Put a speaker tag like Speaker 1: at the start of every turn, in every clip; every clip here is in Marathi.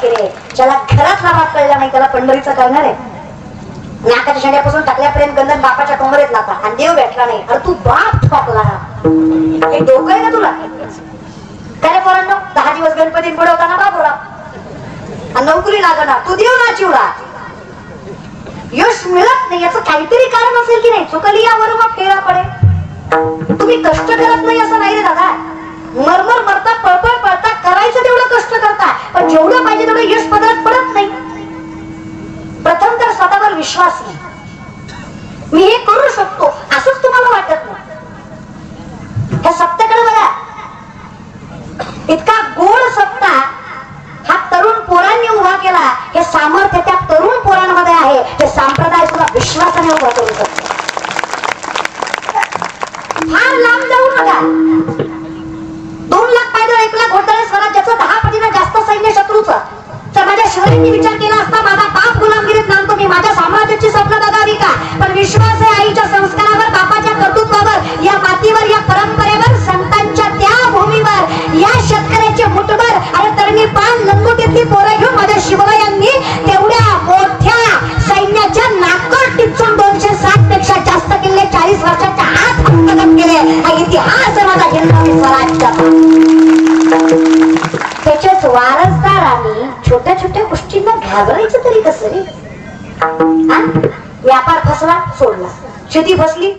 Speaker 1: केले. ज्याला घरातला बाप कळला नाही त्याला पंढरीचं कळणार आहे. नाकाच्या शेंड्यापासून टाकल्यापर्यंत गंधन बापाच्या टोंगरेत लागला आणि देव भेटला नाही. अरे तू बाप टाकला, हे डोकं आहे ना तुला? काय पोरांनो, 10 दिवस गणपती बुडवताना बाबूराव आणि नोकरी लागणार, तू देव ना चिवडा. यश मिळत नाही याचं काहीतरी कारण असेल की नाही? चुकली यावर मग फेरा पडे. तुम्ही कष्ट करत नाही असं नाही रे दादा. मरमर मरता, पळपळ पळता, करायचं तेवढं कष्ट करता, पण जेवढं पाहिजे तेवढं यश पदरात पडत नाही. प्रथम तर स्वतःवर विश्वास नाही. मी हे करू शकतो असंच तुम्हाला वाटत नाही. ह्या सत्याकडे बघा, इतका गोड सत्ता हा तरुण पोरांनी उभा केला. हे सामर्थ्य त्या तरुण पोरांमध्ये आहे. ते संप्रदाय सुद्धा विश्वासाने उभा करू शकतो. फार लांब जाऊ नका. 2 लाख पायदळ 1 लाख घोटाळे स्वराज्याचं 10 पटीने जास्त सैन्य शत्रूचं. तर माझ्या शहरींनी विचार केला असता माझा बाप गुलामगिरीत नांदतो, मी माझ्या साम्राज्याची स्वप्न जगावी का? पण विश्वास आहे आईच्या संस्कारावर, बापाच्या कर्तृत्वावर, या मातीवर, या परंपरेवर, संतांच्या त्या भूमीवर, या शेतकऱ्याचे मुठभर अरे तरणी पान लंगोटीतली पोरं घेऊन माझ्या शिवरायांनी तेवढ्या मोठ्या सैन्याच्या नाकात टिचून 260 पेक्षा जास्त किल्ले 40 वर्षाच्या आत हस्तगत केले. हा इतिहास माझा हिंदवी स्वराज्याचा. त्याच्याच वारसदार आम्ही छोट्या छोट्या गोष्टींना घाबरायचं तरी कसं रे? व्यापार फसला, सोडला. शेती फसली,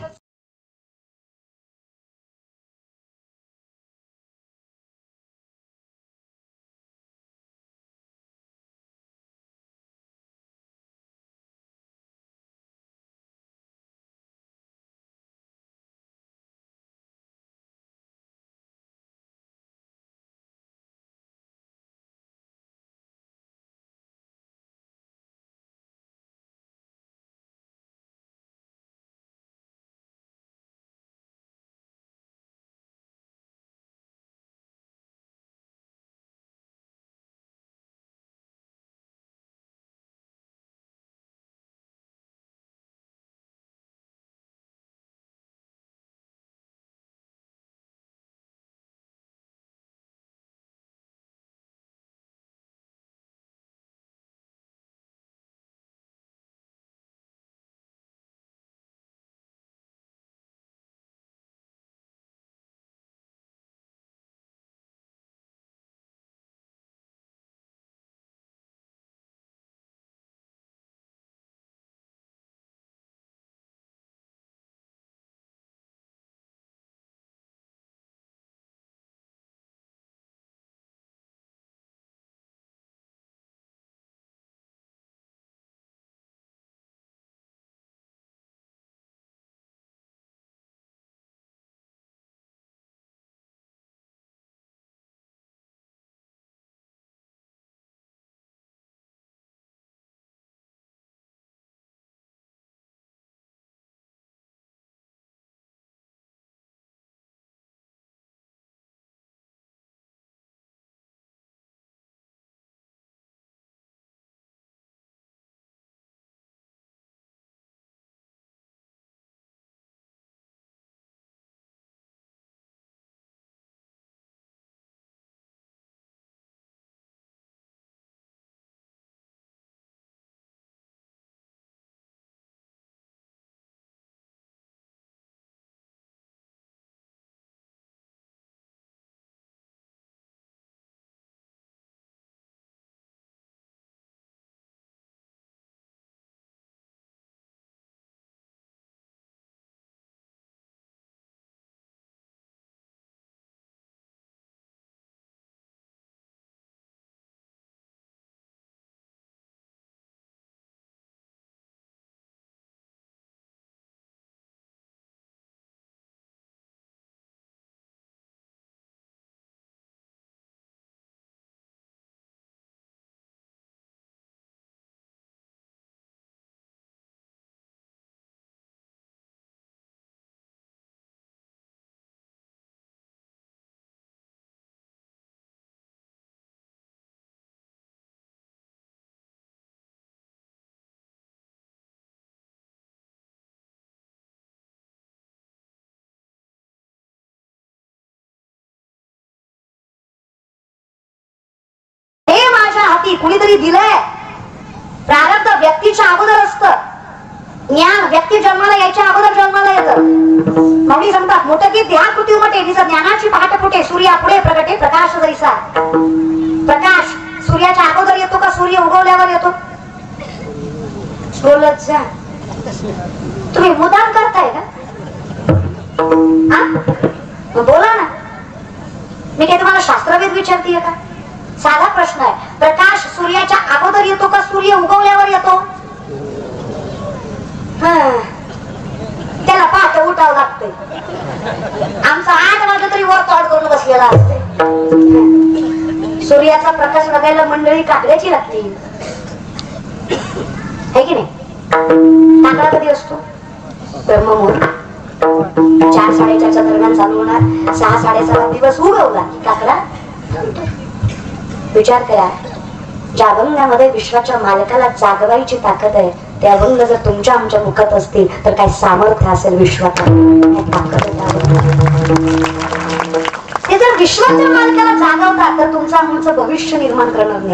Speaker 1: माहिती कुणीतरी दिलंय. प्रारब्ध व्यक्तीच्या अगोदर असतं. ज्ञान व्यक्ती जन्माला यायच्या अगोदर जन्माला येतं. माऊली सांगतात मोठं की ध्यान कृती उमटे निज ज्ञानाची पहाट फुटे सूर्या पुढे प्रगटे प्रकाश जैसा. प्रकाश सूर्याच्या अगोदर येतो का सूर्य उगवल्यावर येतो? बोलत जा. तुम्ही मुद्दाम करताय का? बोला ना. मी काय तुम्हाला शास्त्रवेद विचारतीये का? साधा प्रश्न आहे. प्रकाश सूर्याच्या अगोदर येतो का सूर्य उगवल्यावर येतो? त्याला पहाटे उठावं लागतंय. आमचा 8 वाजता तरी वर तोड करून बसलेला असते. सूर्याचा प्रकाश बघायला मंडळी काकड्याची लागते है की नाही? काकडा कधी असतो? ब्रह्ममुहूर्त 4-4:30च्या दरम्यान चालू होणार. 6-6:30 दिवस उगवला की काकडा. विचार करा, ज्या अभंगामध्ये विश्वाच्या मालकाला जागवायची ताकद आहे ते अभंग जर तुमच्या आमच्या मुखात असतील तर काय सामर्थ्य असेल विश्वाचा. ते जर विश्वाच्या मालकाला जागवतात तर तुमचं आमचं भविष्य निर्माण करणार नाही.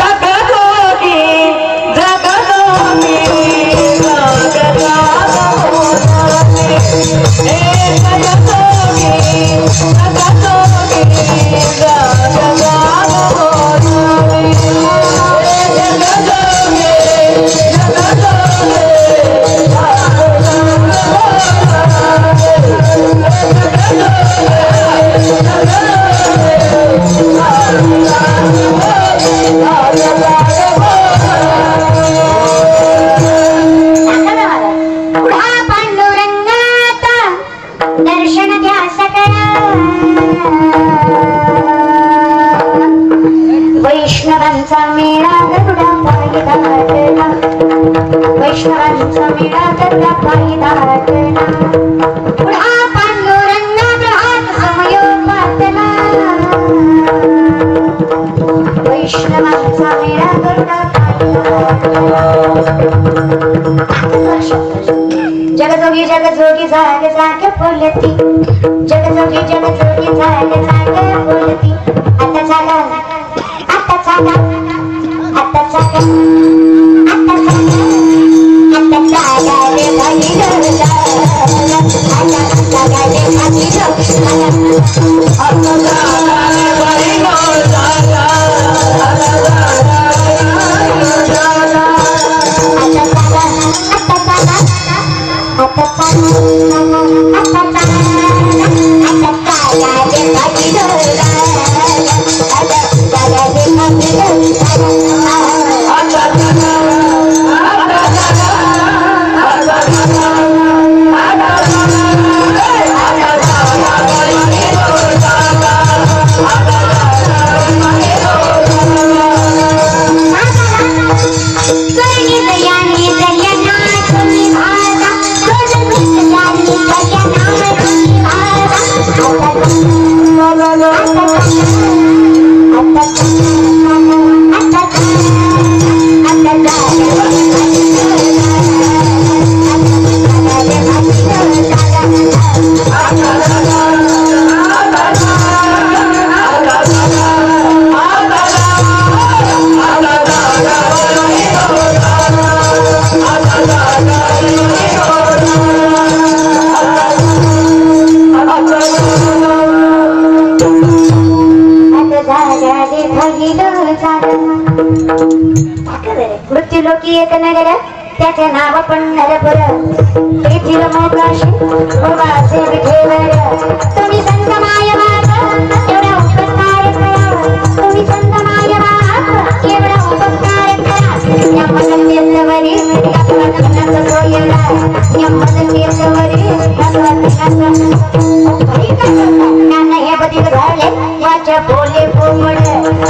Speaker 1: वैष्णवांचा मेळा गरुडा पायी दाटला. वैष्णवांचा मेळा गरुडा पायी दाटला. पुढा पांडुरंगा ग्रहात समयोपातला. वैष्णवांचा मेळा गरुडा पायी जगजोगी जगजोगी जाग जाग बोलती. जगजोगी जगजोगी जाग जाग बोलती. आता जागा आता जागा आता जागा आता जागा आता जागा रे भाई आता जागा रे भाई आता जागा रे भाई मृत्यूलोकी एक नगर त्याचे नाव पंढरपूर. तेथील मोकाशी उभासे विठेवर. तुम्ही संत मायबाप एवढा उपकार करा. तुम्ही संत मायबाप एवढा उपकार करा. यमदंडेश्वरी यमदंडाचा सोयरा. यमदंडेश्वरी ज्ञान हे बदल झाले वाचा बोले कोमड.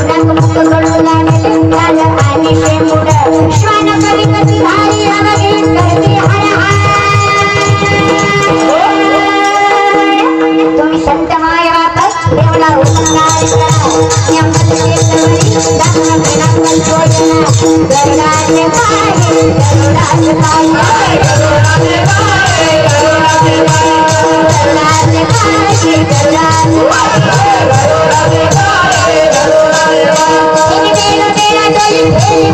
Speaker 1: नाकमुख गळू लागले काल आणि शेंबुड. श्वान कवी कधी धारी अवघे करते हर तुम्ही संत मायबाप एवढा उपकार करा. यमदंडेश्वरी दानवेनाचा सोयरा. गरुडाचे पाय गरुडाचे पाय गरुडाचे पाय गरुडाचे पाय गरुडाचे पाय गरुडाचे पाय गरुडाचे पाय गरुडाचे पाय.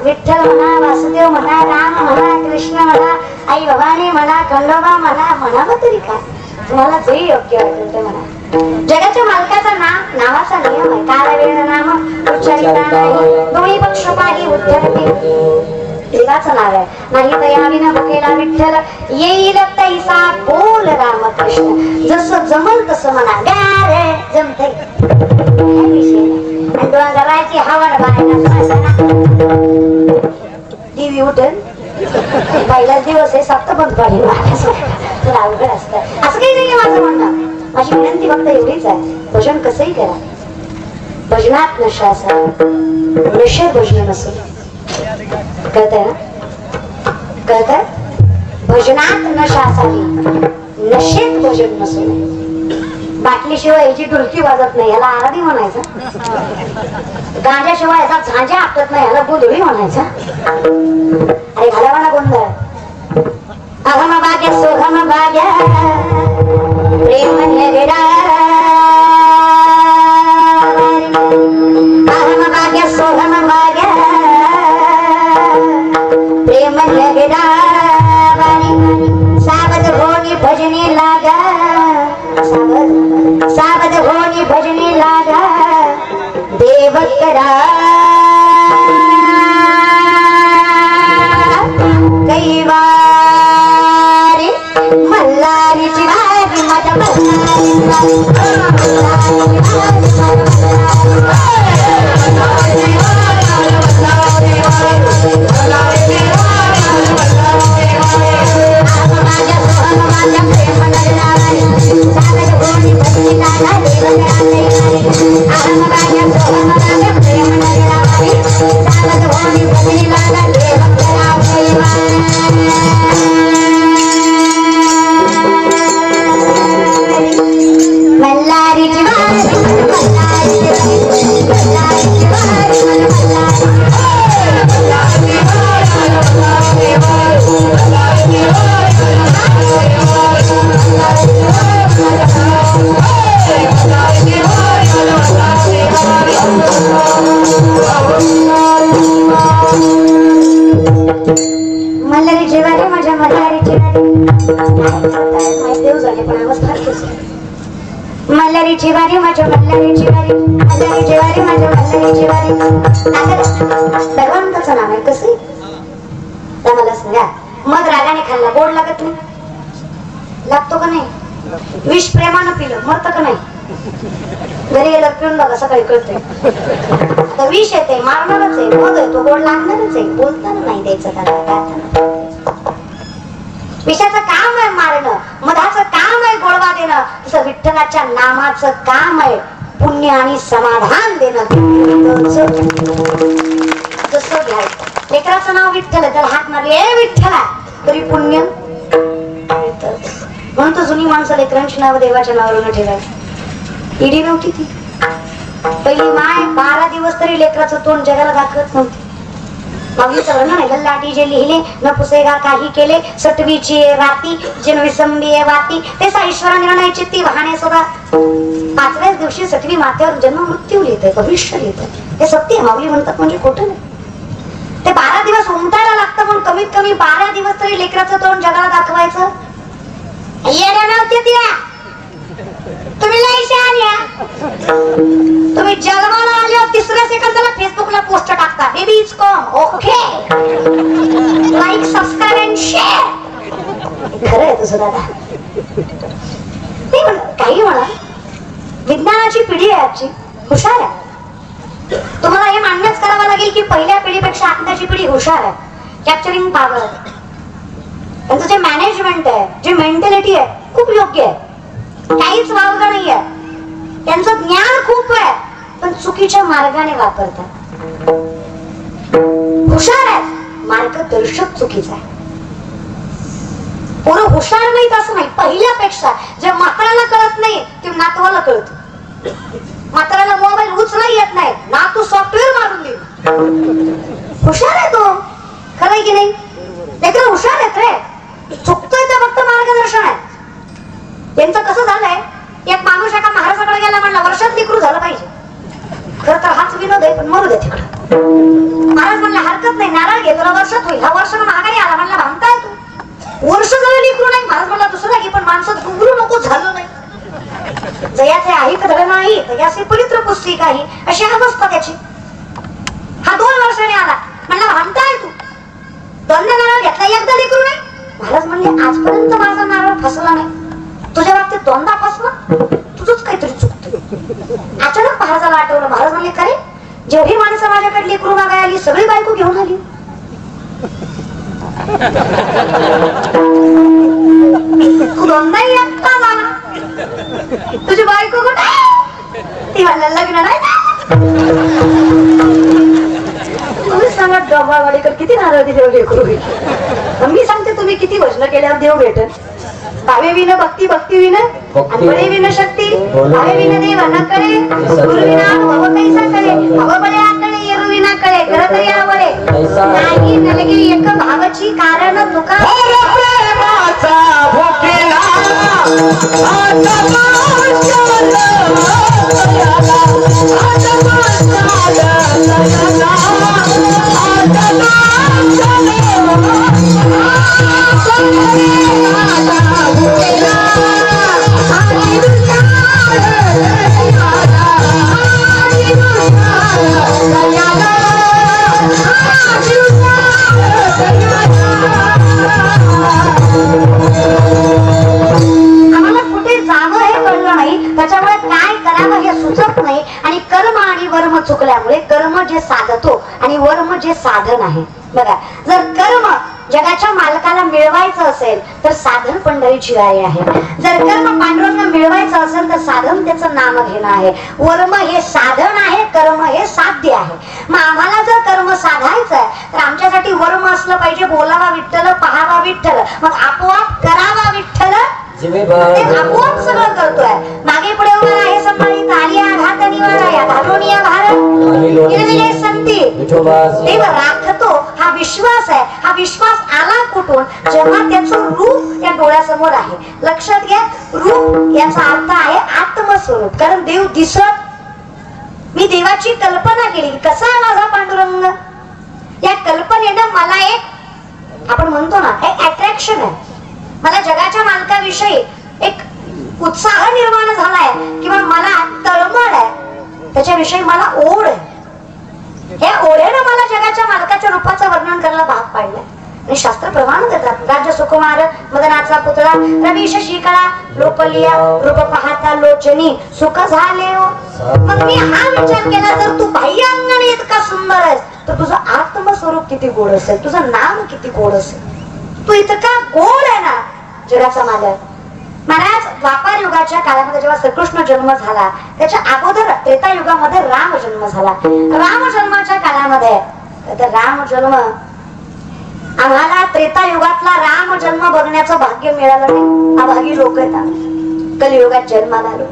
Speaker 1: विठ्ठल म्हणा, वासुदेव म्हणा, राम म्हणा, कृष्ण म्हणा, आई भवानी म्हणा, खंडोबा म्हणा, म्हणावं तरी काय तुम्हाला जे योग्य वाटेल ते म्हणा. जगाच्या मालकाचा नावाचा नियम आहे. काल वेळ नाम उच्चारिता नाही, दोन्ही पक्ष पाही उद्धरते. देवाचं नाव आहे. नाही दयाविना भुकेला विठ्ठल, येईल तैसा बोल रामकृष्ण. जसं जमल तसं म्हणा, गा रे जमते काय विषय नाही. आणि तुला जरायची हवड टीव्ही उठेल पहिलाच दिवस आहे, सप्तपंथ पाहिजे तुला अवघड असतं. असं काही नाही माझं म्हणणं. माझी विनंती फक्त एवढीच आहे, भजन कसंही करा, भजनात नशा असा नशे भजन नसेल. कळतंय ना? कळतंय? भजनात नशा असावी, नशेत भजन नसू नये. बाटलीशिवाय याची डुलकी वाजत नाही, याला आराधी म्हणायचं. गांजाशिवाय याचा झांजा आपटत नाही, याला गोधडी म्हणायचा. अरे घाला म्हणा गोंधळ. अहम भाग्य सोहम भाग्य प्रेम निरडा, अहम भाग्य सोहम भाग्य प्रेम निरडा. सावध होनी भजनी लागा, सावध होनी भजनी लागा, देव करा कैवारी मल्हारीची भागी माझ्या मल्हारीची नावच फार मल्हारीची वारी माझ्या मल्हारीची वारी मल्हारीची वारी माझ्या मल्हारीची वारी भगवंताचं नाव आहे कसं मला सांगा मग रागाने खाल्ला गोड लागत नाही लागतो का नाही विष प्रेमानं पिलं मरत का नाही घरी गेलं पिऊन बघा सकाळी कळतंय आता विष येते मारणारच आहे मग तो गोड लागणारच आहे बोलताना नाही द्यायचं त्याला विषाचं काम आहे मारणं मधाचं काम आहे गोडवा देणं तसं विठ्ठलाच्या नामाचं काम आहे पुण्य आणि समाधान देणं जसं घ्यायचं लेकराचं नाव विठ्ठल आहे त्याला हात मारले विठ्ठला तरी पुण्य म्हणून तर जुनी माणसं लेकरांची नाव देवाच्या नावावरून ठेवायची इडी नव्हती ती पहिली माय 12 दिवस तरी लेकराचं तोंड जगाला दाखवत नव्हती मागलीचं वर्णन आहे लाटी जे लिहिले न पुसेगा काही केले सटवीची राती जिन विसंबी वाती ते ईश्वरा निर्णय चित्ती वाहने सुद्धा 5व्याच दिवशी सटवी माथ्यावर जन्म मृत्यू लिहितंय भविष्य लिहितंय हे सत्य माऊली म्हणतात म्हणजे खोटं नाही ते 12 दिवस उमटायला लागतं पण कमीत कमी 12 दिवस तरी लेकराचं तोंड जगाला दाखवायचं तुम्ही तुम्ही जन्माला आल्यावर 3ऱ्या सेकंदाला फेसबुकला पोस्ट टाकता baby is come okay like subscribe and share खरं आहे तुझं दादा काही म्हणा विज्ञानाची पिढी आहे आजची हुशार आहे तुम्हाला हे मान्यच करावं लागेल की पहिल्या पिढीपेक्षा आताची पिढी हुशार आहे कॅप्चरिंग पॉवर त्यांचं जे मॅनेजमेंट आहे जे मेंटॅलिटी आहे खूप योग्य आहे काहीच वावगं नाही आहे त्यांचं ज्ञान खूप आहे पण चुकीच्या मार्गाने वापरतात हुशार आहे मार्गदर्शक चुकीचा आहे पोरं हुशार नाहीत असं नाही पहिल्यापेक्षा जे म्हाताऱ्याला कळत नाही ते नातवाला कळत म्हाताऱ्याला मोबाईल उचला येत नाही नातू सॉफ्टवेअर मारून देईल हुशार आहे तो खरंय की नाही लेकरं हुशार आहेत रे चुकतोय तर फक्त मार्गदर्शन आहे त्यांचं कसं झालंय एक माणूस एका महाराजाकडे गेला म्हणला वर्षात लेकरू झालं पाहिजे खरं तर हाच विनोद आहे पण मरू दे तिकडं महाराज म्हणला हरकत नाही नारळ घे तुला वर्षात होईल हा वर्षानं महागारी आला म्हणला भामताय तू वर्ष झालं लेकरू नाही महाराज म्हणला दुसरा घे पण माणसात गुंगरू नको झालं नाही जयाचे आहे तर धड नाही तयाचे पवित्र पुस्तिक आहे अशी अवस्था त्याची हा 2 वर्षाने आला म्हणला भामताय तू 2दा नारळ घेतला एकदा लेकरू नाही महाराज म्हणले आजपर्यंत माझा नारळ फसला नाही तुझ्या बाबतीत 2दा फसला तुझंच काहीतरी चुकतं अचानक महाराजाला आठवलं महाराज म्हणले खरे जेवढी माणसं माझ्याकडे लेकरू मागाय आली सगळी बायको घेऊन आली तू 2दा एकटा झाला तुझी बायको कुठे ती म्हणलं लग्न नाही तुम्ही सांगा डब्बावाडीकर किती नारळ दिले लेकरू मी सांगते तुम्ही किती भजन केल्यावर देव भेटेल भावे विन भक्ती भक्ती विन बळे विन शक्ती भावे विन देव न कळे गुरु विना भव कैसा कळे भव बळे आकडे येरू विना कळे खर तरी आवडे नाही नलगे एक भावाची कारण तुका प्रेमाचा भुकेला आम्हाला कुठे जावं हे कळलं नाही त्याच्यामुळे काय करावं हे सुचत नाही आणि कर्म आणि वर्म चुकल्यामुळे कर्म जे साधतो आणि वर्म जे साधन आहे बघा जर कर्म जगाच्या मालकाला मिळवायचं असेल तर साधन पंढरीची वारी आहे जर कर्म पांडुरंग मिळवायचं असेल तर साधन त्याचं नाम घेणं आहे वर्म हे साधन आहे कर्म हे साध्य आहे मग आम्हाला जर कर्म साधायचं आहे तर आमच्यासाठी वर्म असलं पाहिजे बोलावा विठ्ठल पहावा विठ्ठल मग आपोआप करावा विठ्ठल आपोआप सगळं करतोय मागे पुढे उभा आहे संभाळी ताली आघात निवारा या धारोनिया भारत संती देव राखतो हा विश्वास आहे हा विश्वास आला कुठून जेव्हा त्याचं रूप या डोळ्यासमोर आहे लक्षात घ्या रूप याचा अर्थ आहे आत्मस्वरूप कारण देव दिसत मी देवाची कल्पना केली कसा आहे माझा पांडुरंग या कल्पनेनं मला एक आपण म्हणतो ना एक अट्रॅक्शन आहे मला जगाच्या मालकाविषयी एक त्याच्याविषयी मला ओढ आहे. या ओढेनं मला जगाच्या मालकाच्या रूपाचं वर्णन करायला भाग पाडलंय. आणि शास्त्र प्रमाण देतात, राज्य सुकुमार मदनाचा पुतळा रवीश शिकळा लोकलिया रूप पाहता लोचनी सुख झाले हो. मग मी हा विचार केला, जर तू बाह्य अंगाने इतका सुंदर आहेस तर तुझं आत्मस्वरूप किती गोड असेल, तुझं नाम किती गोड असेल. तू इतका गोड आहे ना जगाचा मालक. महाराज द्वापार युगाच्या काळामध्ये जेव्हा श्रीकृष्ण जन्म झाला, त्याच्या अगोदर त्रेता युगामध्ये राम जन्म झाला. राम जन्माच्या काळामध्ये राम जन्म आम्हाला त्रेता युगातला राम जन्म बघण्याचं भाग्य मिळालं नाही. अभागी लोक आहेत आम्ही, कलियुगात जन्माला आलो.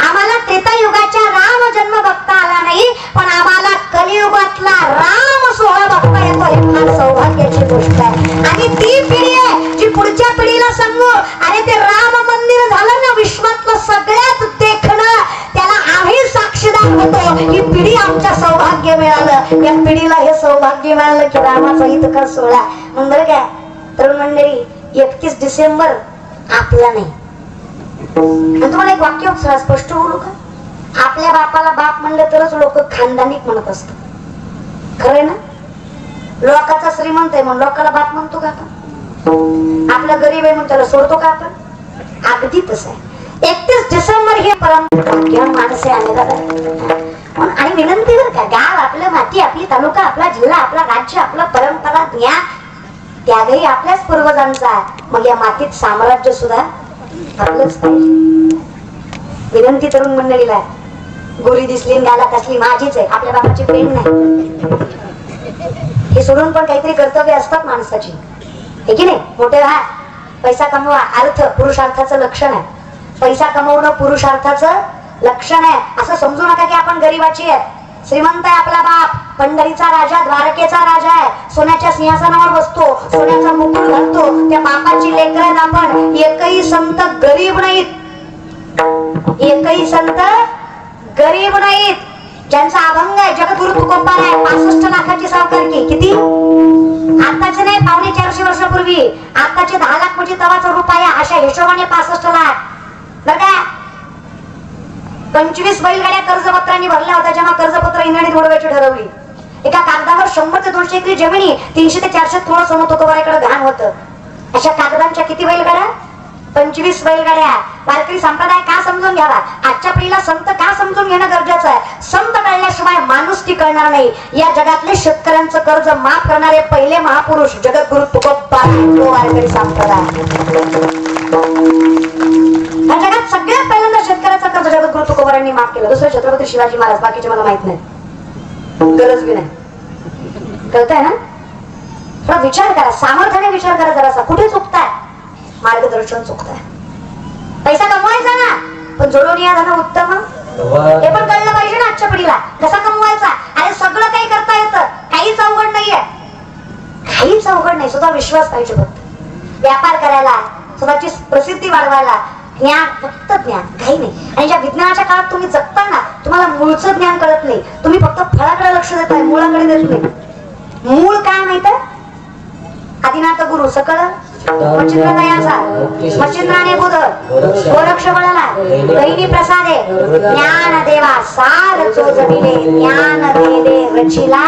Speaker 1: आम्हाला त्रेता युगाच्या राम जन्म बघता आला नाही, पण आम्हाला कलियुगातला राम सोहळा बघता येतो. हे फार सौभाग्याची गोष्ट आहे. आणि ती पिढी आहे जी पुढच्या पिढीला सांगू, अरे ते राम मंदिर झालं ना विश्वातलं सगळ्यात देखणं, त्याला आम्ही साक्षीदार होतो. ही पिढी आमच्या सौभाग्य मिळालं. या पिढीला हे सौभाग्य मिळालं की रामाचा इतका सोहळा. म्हणलं काय तरुण मंडळी, 31 डिसेंबर आपला नाही. तुम्हाला एक वाक्य स्पष्ट बोलू का? आपल्या बापाला बाप म्हणलं तरच लोक खानदानिक म्हणत असतात. खरंय ना? लोकाचा श्रीमंत आहे म्हणून लोकाला बाप म्हणतो का आपण? आपला गरीब आहे म्हणून त्याला सोडतो का आपण? अगदी तसं आहे. 31 डिसेंबर हे परंपरा माणसे आले दादा. आणि विनंती बर का, गाव आपलं, माती आपली, तालुका आपला, जिल्हा आपला, राज्य आपला, परंपरा ज्ञान त्यागही आपल्याच पूर्वजांचा. मग या मातीत साम्राज्य सुद्धा आपलंच पाहिजे. विनंती तरुण मंडळीला, गोरी दिसली गाला कसली माझीच आहे, आपल्या बापाची पेन नाही. हे सोडून पण काहीतरी कर्तव्य असतात माणसाची, हे की नाही? मोठे व्हा, पैसा कमवा, अर्थ पुरुषार्थाचं लक्षण आहे. पैसा कमवणं पुरुषार्थाचं लक्षण आहे. असं समजू नका की आपण गरीबाची आहे. श्रीमंत आहे आपला बाप, पंढरीचा राजा, द्वारकेचा राजा आहे, सोन्याच्या सिंहासनावर बसतो, सोन्याचा मुकुट घालतो. त्या बापाची लेकरं आपण. एकही संत गरीब नाहीत, एकही संत गरीब नाहीत. ज्यांचा अभंग आहे, जगद्गुरु तुकोबार आहे, 65 लाखाची सावकारकी. किती? आताचे नाही, 450 वर्षापूर्वी. आताचे 10 लाख म्हणजे तवाचा रुपया, अशा हिशोबाने 65 लाख. बरं का? 25 बैलगाड्या कर्जपत्रांनी भरल्या होत्या जेव्हा कर्जपत्र इंधणी उडवायची ठरवली. एका कागदावर 100 ते 200 एकरी जमिनी, 300 ते 400 थोडं सोनं होतं, बऱ्याकडे घाण होतं. अशा कागदांच्या किती बैलगाड्या? 25 बैलगाड्या. वारकरी संप्रदाय का समजून घ्यावा? आजच्या पिढीला संत का समजून घेणं गरजेचं आहे. संत कळल्याशिवाय माणुसकी कळणार नाही. या जगातले शेतकऱ्यांचं कर्ज माफ करणारे पहिले महापुरुष जगद्गुरु तुकोबार, वारकरी संप्रदाय. या जगात सगळ्यात पहिल्यांदा शेतकऱ्याचा कर्ज जगद्गुरु तुकोबारांनी माफ केलं. दुसरे छत्रपती शिवाजी महाराज, बाकीचे मला माहित नाही, गरज बी नाही. कळतंय ना? थोडा विचार करा, सामर्थ्याने विचार करा जरासा. कुठे चुकताय? मार्गदर्शन चुकताय. पैसा कमवायचा ना, पण जोडून या धन उत्तम, हे पण कळलं पाहिजे ना आजच्या पिढीला. कसा कमवायचा? अरे सगळं काही करता येतं, काहीच अवघड नाहीये, काहीच अवघड नाही. स्वतः विश्वास पाहिजे फक्त. व्यापार करायला, स्वतःची प्रसिद्धी वाढवायला ज्ञान, फक्त ज्ञान, काही नाही. आणि ज्या विज्ञानाच्या काळात तुम्ही जगता ना, तुम्हाला मूळचं ज्ञान कळत नाही. तुम्ही फक्त फळाकडे लक्ष देताय, मुळाकडे देत नाही. मूळ काय माहित? आदिनाथ गुरु सकळ मच्छिंद्र दयाचा, मच्छिंद्राने बुध गोरक्ष बळला, बहिणी प्रसादे ज्ञान देवा सार चोजविले, ज्ञान दे दे रचिला.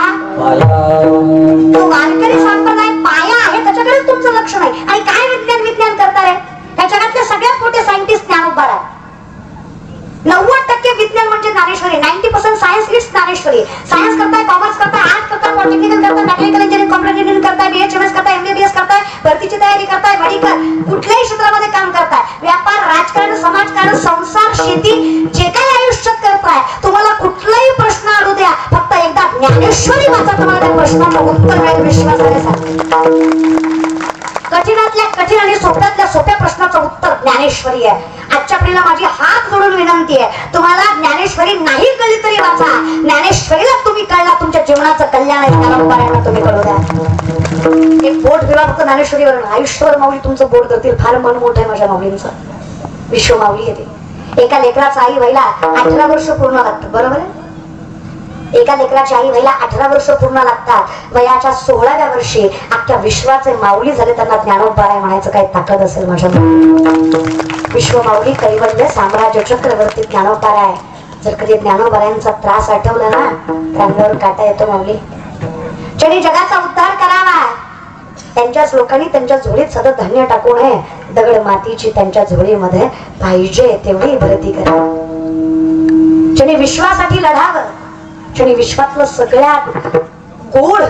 Speaker 1: तो वारकरी संप्रदाय पाया आहे, त्याच्याकडेच तुमचं लक्ष नाही. आणि काय विज्ञान विज्ञान करताय? त्या जगातले सगळ्यात मोठे सायंटिस्ट ज्ञानोबा आहे. 90% विज्ञान म्हणजे Dnyaneshwari. 90% science it's Dnyaneshwari. Science करताय, कॉमर्स करताय, आर्ट करताय, पॉलिटेक्निकल करताय, मेकॅनिकल इंजिनिअरिंग, कॉम्प्युटर इंजिनिअरिंग करताय, BHMS करताय, MBBS करताय, भरतीची तयारी करताय, मेडिकल, कुठल्याही क्षेत्रामध्ये काम करताय, व्यापार, राजकारण, समाजकारण, संसार, शेती, जे काही आयुष्यात करताय, तुम्हाला कुठलाही प्रश्न अडू द्या, फक्त एकदा ज्ञानेश्वरी वाचा, तुम्हाला त्या प्रश्नाचं उत्तर मिळेल. विश्वासाने सांग. कठीणातल्या कठीण आणि सोप्यातल्या सोप्या प्रश्नाचं उत्तर ज्ञानेश्वरी आहे. आजच्या पिढीला माझी हात जोडून विनंती आहे, तुम्हाला ज्ञानेश्वरी नाही कळली तरी वाचा. ज्ञानेश्वरीला तुम्ही कळला, तुमच्या जीवनाचं कल्याण आहे. ज्ञानोबारांना तुम्ही कळू द्या. एक बोट दिला फक्त ज्ञानेश्वरीवर, आयुष्यभर माऊली तुमचं बोट धरतील. फार मन मोठं आहे माझ्या माऊलींचं. विश्व माऊली येते. एका लेकराचं आई व्हायला 18 वर्ष पूर्ण लागतात, बरोबर आहे? एका लेकराची आई व्हायला 18 वर्ष पूर्ण लागतात. वयाच्या 16व्या वर्षी अख्ख्या विश्वाचे माऊली झाले. त्यांना ज्ञानोबाराय म्हणायचं काही ताकद असेल माझ्या. विश्व माऊली, कैवल्य साम्राज्य चक्रवर्ती ज्ञानोबाराय जर कधी ज्ञानोबायांचा त्रास आठवला ना तर अंगावर काटा येतो माऊली. ज्यांनी जगाचा उद्धार करावा त्यांच्याच लोकांनी त्यांच्या झोळीत सतत धान्य टाकू नये. दगड मातीची त्यांच्या झोळीमध्ये पाहिजे तेवढी भरती करा. ज्यांनी विश्वासाठी लढावं, ज्यांनी विश्वातलं सगळ्यात गोड,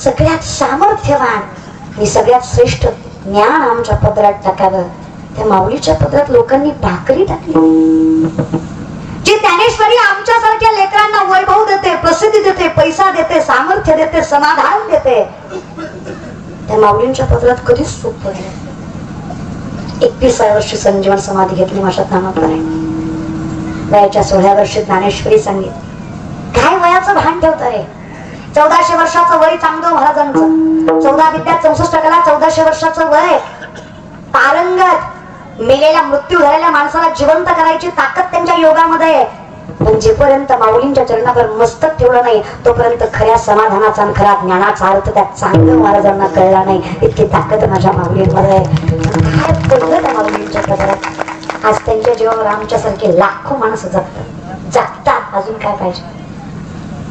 Speaker 1: सगळ्यात सामर्थ्यवान आणि सगळ्यात श्रेष्ठ ज्ञान आमच्या पदरात टाकावं, त्या माऊलीच्या पदरात लोकांनी भाकरी टाकली. जी ज्ञानेश्वरी आमच्यासारख्या लेकरांना वैभव देते, प्रसिद्धी देते, पैसा देते, सामर्थ्य देते, समाधान देते, त्या माऊलींच्या पदरात कधीच चूक पडली. 31व्या वर्षी संजीवन समाधी घेतली माझ्या ज्ञानोबारांनी. वयाच्या 16व्या वर्षी ज्ञानेश्वरी सांगितली. काय वयाचं भान ठेवतं रे. 1400 वर्षाचं वय चांगदेव महाराजांचं, 14 विद्या 64 कला, 1400 वर्षाचं वय. पारंगत, मेलेला मृत्यू झालेल्या माणसाला जिवंत करायची ताकद त्यांच्या योगामध्ये आहे. पण जेपर्यंत माऊलींच्या चरणावर मस्तक ठेवलं नाही तोपर्यंत खऱ्या समाधानाचा आणि खऱ्या ज्ञानाचा अर्थ त्या चांगदेव महाराजांना कळला नाही. इतकी ताकद माझ्या माऊलींमध्ये आहे. काय पडलं त्या माऊलींच्या पदरात. आज त्यांच्या जीवावर आमच्यासारखे लाखो माणसं जगतात. अजून काय पाहिजे.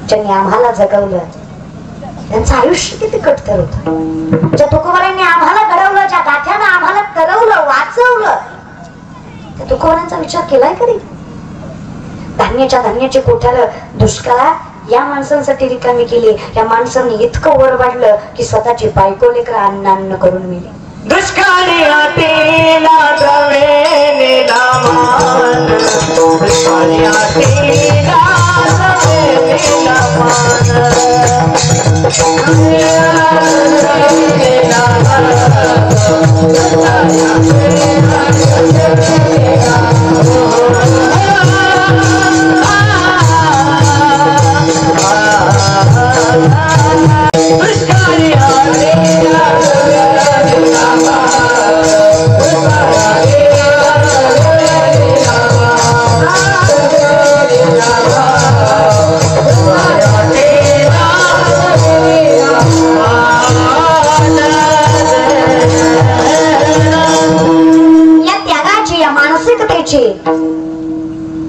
Speaker 1: ज्यांनी आम्हाला जगवलं त्यांचं आयुष्य किती कटतर होतं. ज्या तुकोबारांनी आम्हाला घडवलं, ज्या गाठ्यानं आम्हाला करवलं, वाचवलं, त्या तुकोबारांचा विचार केलाय कधी. धान्याची कोठार दुष्काळात या माणसांसाठी रिकामी केली. या माणसांनी इतकं वर वाढलं की स्वतःची बायको लेकर अन्न करून मिली.
Speaker 2: दुष्काळी आतेला जवेला मान, दुष्काळी आतेला जवेला मान,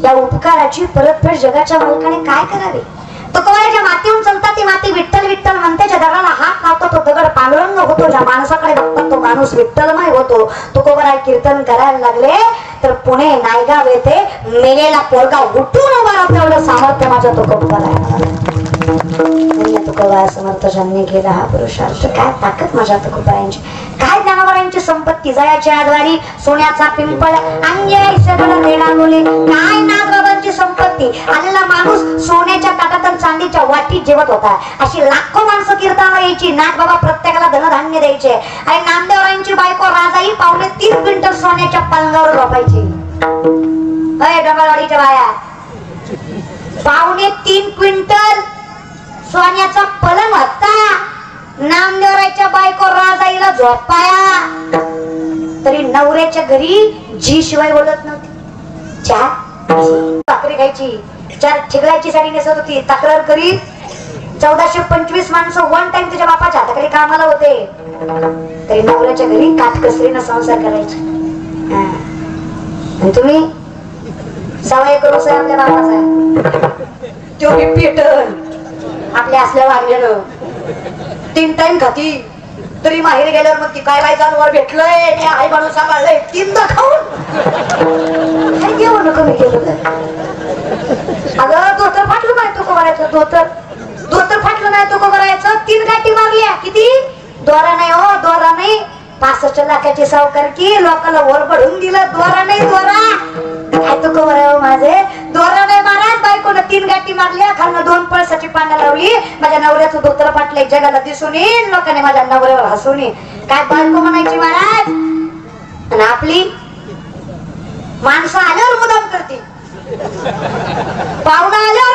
Speaker 1: या उपकाराची परतफेड जगाच्या मालकाने काय करावी. तुकोबाराच्या मातीहून चालतात ती माती विठ्ठल विठ्ठल म्हणते. ज्या दगडाला हात लावतो तो दगड पांडुरंग होतो. ज्या माणसाकडे बघतात तो माणूस विठ्ठलमय होतो. तुकोबारा कीर्तन करायला लागले तर पुणे नायगाव येथे मेलेला पोरगा उठून उभा राहतो एवढं सामर्थ्य माझ्या तुकोबाराला. तुकोबा समर्थ ज्यांनी केला हा पुरुषार्थ. काय ताकद माझ्या तुकोबारांची. काय ज्ञानोबारांची संपत्ती. जयाची आजवारी, सोन्याचा पिंपळ, काय नागबाबांची संपत्ती. आलेला माणूस सोन्याच्या ताटात आणि चांदीच्या वाटीत जेवत होता. अशी लाखो माणसं कीर्तनाला यायची. नागबाबा प्रत्येकाला धनधान्य द्यायचे. आणि नामदेवरांची बायको राजाई 3.5 क्विंटल सोन्याच्या पलंगावर झोपायची. डोंगरवाडीच्या बाया 3.5 क्विंटल सोन्याचा पलंग होता. नामदेवराच्या बायको राजाईला झोपाया तरी नवऱ्याच्या घरी जी शिवाय बोलत नव्हती. 4 भाकरी खायची, 4 ठिगळाची साडी नेसत होती. तक्रार करी 1425 माणसं वन टाइम तुझ्या बापाच्या हाताकडे कामाला होते तरी नवऱ्याच्या घरी काटकसरीनं संसार करायचे. आणि तुम्ही सवय करू सर आपल्या बापाचा तो पेटन आपल्या असल्या वागलेलं 3 टाइम खाती तरी माहेर गेल्यावर मग ती काय जानवर भेटलंय आई बनवून सांभाळलंय 3दा खाऊन काय घेऊन कमी केलं. अगं धोतर फाटलं नाही तुको करायचं. धोतर फाटलं नाही तुको करायचं. 3 गाठी मारल्या. किती दोरा नाही हो, दोरा नाही. 65 लाखाची सावकारकी लोकांना वर पडून दिलं. दोरा नाही, दोरा काय तुको बरं माझे. दोरा नाही महाराज. बायकोनं 3 गाठी मारल्या. खालनं 2 पळसाची पानं लावली. माझ्या नवऱ्याचं धोतर फाटलं एक जगाला दिसून येईल. लोकांनी माझ्या नवऱ्यावर हसून येईल. काय बायको म्हणायची महाराज. आणि आपली माणसं आल्यावर मुदाम करते. पाहुणा आल्यावर